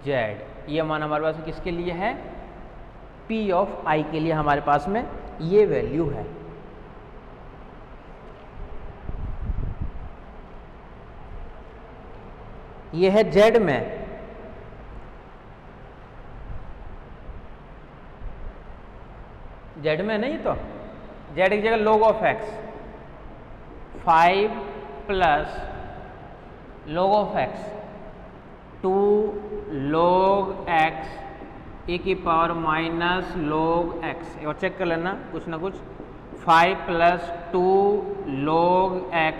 -z। ये मान हमारे पास किसके लिए है, p ऑफ i के लिए हमारे पास में ये वैल्यू है। ये है z में, z में नहीं तो z की जगह log of x, 5 plus log of x 2 log x e की पावर -log x, और चेक कर लेना कुछ ना कुछ, 5 प्लस 2 log x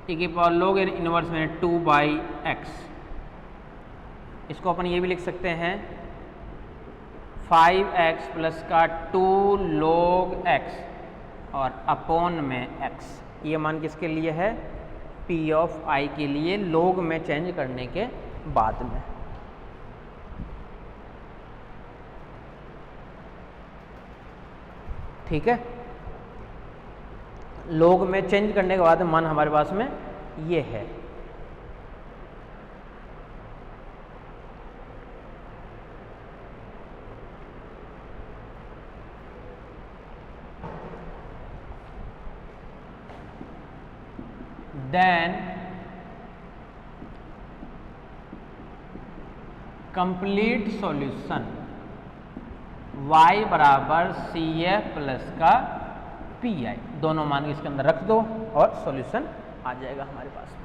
e की पावर log इनवर्स में 2/x। इसको अपन ये भी लिख सकते हैं 5x प्लस का 2 log x और अपॉन में x। ये मान किसके लिए है, p ऑफ i के लिए, log में चेंज करने के बाद में। ठीक है, log में चेंज करने के बाद मान हमारे पास में ये है। देन कंप्लीट सॉल्यूशन y बराबर CF प्लस का PI, दोनों मान के इसके अंदर रख दो और सॉल्यूशन आ जाएगा हमारे पास।